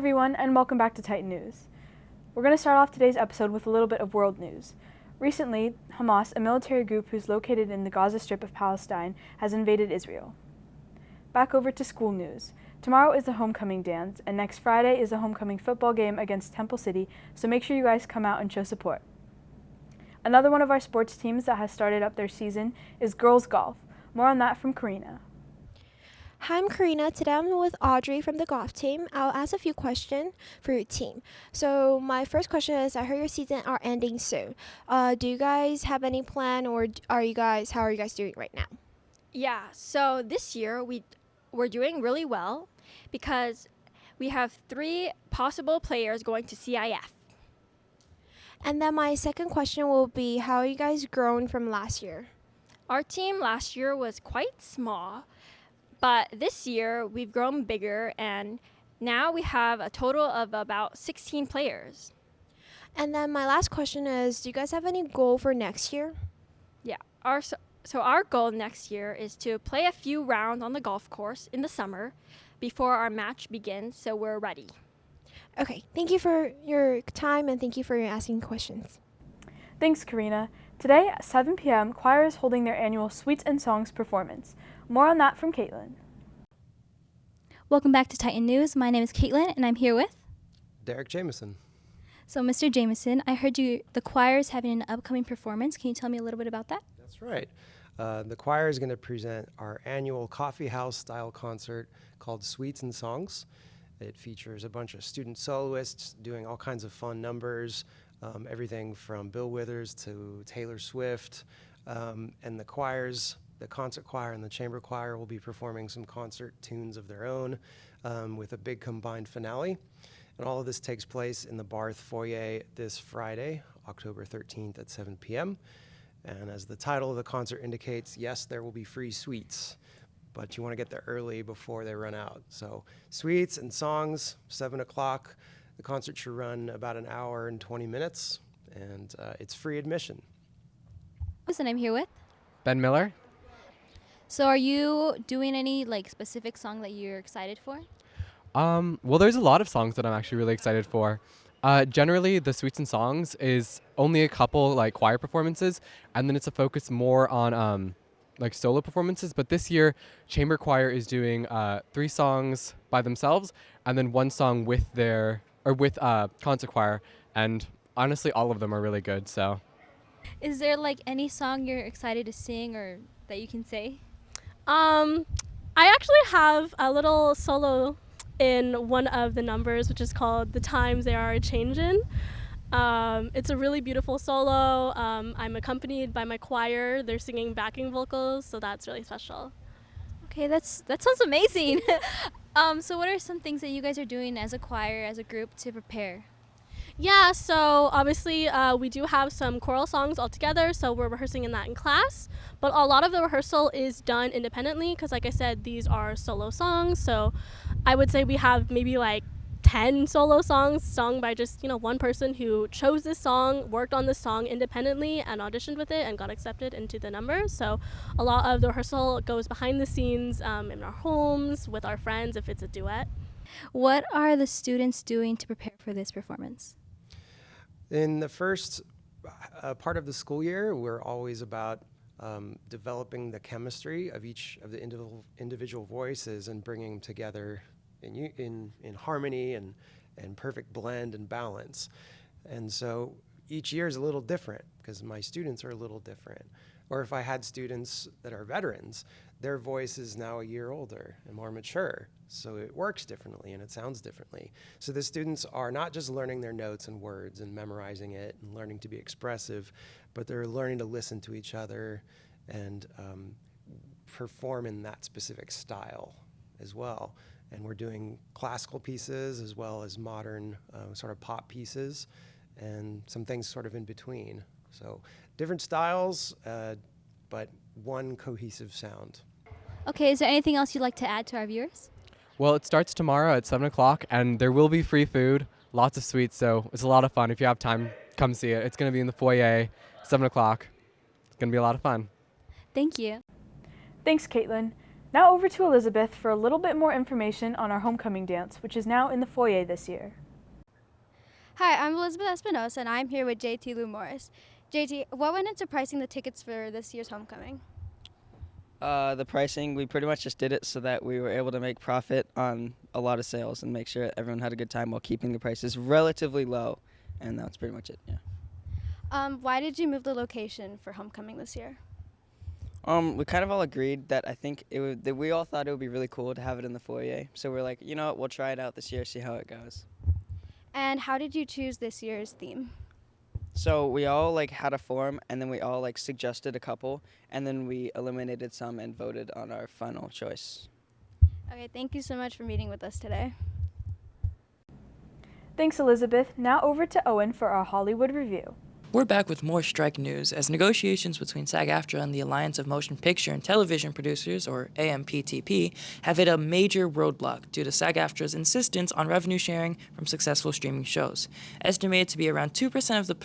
everyone, and welcome back to Titan News. We're going to start off today's episode with a little bit of world news. Recently, Hamas, a military group who's located in the Gaza Strip of Palestine, has invaded Israel. Back over to school news. Tomorrow is the homecoming dance, and next Friday is the homecoming football game against Temple City, so make sure you guys come out and show support. Another one of our sports teams that has started up their season is girls golf. More on that from Karina. Hi, I'm Karina. Today I'm with Audrey from the golf team. I'll ask a few questions for your team. So my first question is, I heard your season are ending soon. Do you guys have any plan, or how are you guys doing right now? Yeah, so this year we're doing really well because we have 3 possible players going to CIF. And then my second question will be, how are you guys grown from last year? Our team last year was quite small, but this year we've grown bigger, and now we have a total of about 16 players. And then my last question is, do you guys have any goal for next year? Yeah, our goal next year is to play a few rounds on the golf course in the summer before our match begins, so we're ready. Okay, thank you for your time and thank you for asking questions. Thanks, Karina. Today at 7 p.m., Choir is holding their annual Sweets and Songs performance. More on that from Caitlin. Welcome back to Titan News. My name is Caitlin, and I'm here with Derek Jameson. So, Mr. Jameson, I heard the choir is having an upcoming performance. Can you tell me a little bit about that? That's right. The choir is going to present our annual coffee house style concert called Sweets and Songs. It features a bunch of student soloists doing all kinds of fun numbers, everything from Bill Withers to Taylor Swift, and the concert choir and the chamber choir will be performing some concert tunes of their own with a big combined finale. And all of this takes place in the Barth Foyer this Friday, October 13th at 7 p.m. And as the title of the concert indicates, yes, there will be free sweets, but you want to get there early before they run out. So Sweets and Songs, 7 o'clock. The concert should run about an hour and 20 minutes, and it's free admission. And I'm here with. Ben Miller. So, are you doing any specific song that you're excited for? Well, there's a lot of songs that I'm actually really excited for. Generally, the Sweets and Songs is only a couple choir performances, and then it's a focus more on solo performances. But this year, chamber choir is doing 3 songs by themselves, and then 1 song with concert choir. And honestly, all of them are really good. So, is there any song you're excited to sing or that you can say? I actually have a little solo in one of the numbers, which is called The Times They Are A-Changin'. It's a really beautiful solo. I'm accompanied by my choir. They're singing backing vocals, so that's really special. Okay, that sounds amazing. So what are some things that you guys are doing as a choir, as a group, to prepare? Yeah, so obviously we do have some choral songs all together, so we're rehearsing in that in class. But a lot of the rehearsal is done independently because, like I said, these are solo songs. So I would say we have maybe 10 solo songs sung by just, one person who chose this song, worked on this song independently, and auditioned with it and got accepted into the numbers. So a lot of the rehearsal goes behind the scenes in our homes with our friends if it's a duet. What are the students doing to prepare for this performance? In the first part of the school year, we're always about developing the chemistry of each of the individual voices and bringing them together in harmony and perfect blend and balance. And so each year is a little different because my students are a little different. Or if I had students that are veterans, their voice is now a year older and more mature. So it works differently and it sounds differently. So the students are not just learning their notes and words and memorizing it and learning to be expressive, but they're learning to listen to each other and perform in that specific style as well. And we're doing classical pieces as well as modern sort of pop pieces and some things sort of in between. So different styles, but one cohesive sound. Okay, is there anything else you'd like to add to our viewers? Well, it starts tomorrow at 7 o'clock, and there will be free food, lots of sweets, so it's a lot of fun. If you have time, come see it. It's going to be in the foyer, 7 o'clock. It's going to be a lot of fun. Thank you. Thanks, Caitlin. Now over to Elizabeth for a little bit more information on our homecoming dance, which is now in the foyer this year. Hi, I'm Elizabeth Espinosa, and I'm here with JT Lou Morris. JT, what went into pricing the tickets for this year's homecoming? The pricing, we pretty much just did it so that we were able to make profit on a lot of sales and make sure everyone had a good time while keeping the prices relatively low. And that's pretty much it, yeah. Why did you move the location for homecoming this year? We kind of all agreed that that we all thought it would be really cool to have it in the foyer. So we're like, you know what, we'll try it out this year, see how it goes. And how did you choose this year's theme? So we all had a form, and then we all suggested a couple, and then we eliminated some and voted on our final choice. Okay, thank you so much for meeting with us today. Thanks, Elizabeth. Now over to Owen for our Hollywood review. We're back with more strike news as negotiations between SAG-AFTRA and the Alliance of Motion Picture and Television Producers, or AMPTP, have hit a major roadblock due to SAG-AFTRA's insistence on revenue sharing from successful streaming shows. Estimated to be around 2% of the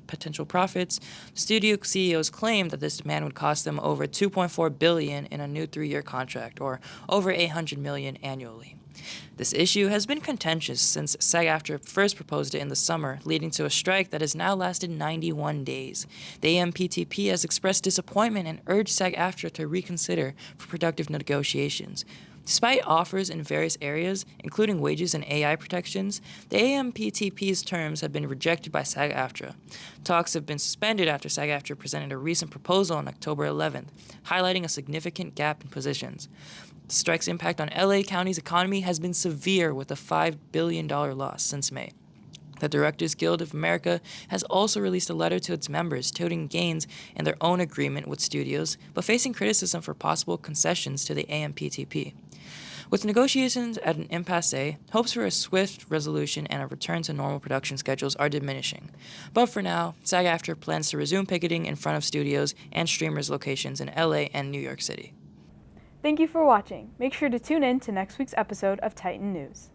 potential profits, studio CEOs claim that this demand would cost them over $2.4 billion in a new 3-year contract, or over $800 million annually. This issue has been contentious since SAG-AFTRA first proposed it in the summer, leading to a strike that has now lasted 91 days. The AMPTP has expressed disappointment and urged SAG-AFTRA to reconsider for productive negotiations. Despite offers in various areas, including wages and AI protections, the AMPTP's terms have been rejected by SAG-AFTRA. Talks have been suspended after SAG-AFTRA presented a recent proposal on October 11th, highlighting a significant gap in positions. The strike's impact on LA County's economy has been severe, with a $5 billion loss since May. The Directors Guild of America has also released a letter to its members touting gains in their own agreement with studios, but facing criticism for possible concessions to the AMPTP. With negotiations at an impasse, hopes for a swift resolution and a return to normal production schedules are diminishing. But for now, SAG-AFTRA plans to resume picketing in front of studios and streamers' locations in LA and New York City. Thank you for watching. Make sure to tune in to next week's episode of Titan News.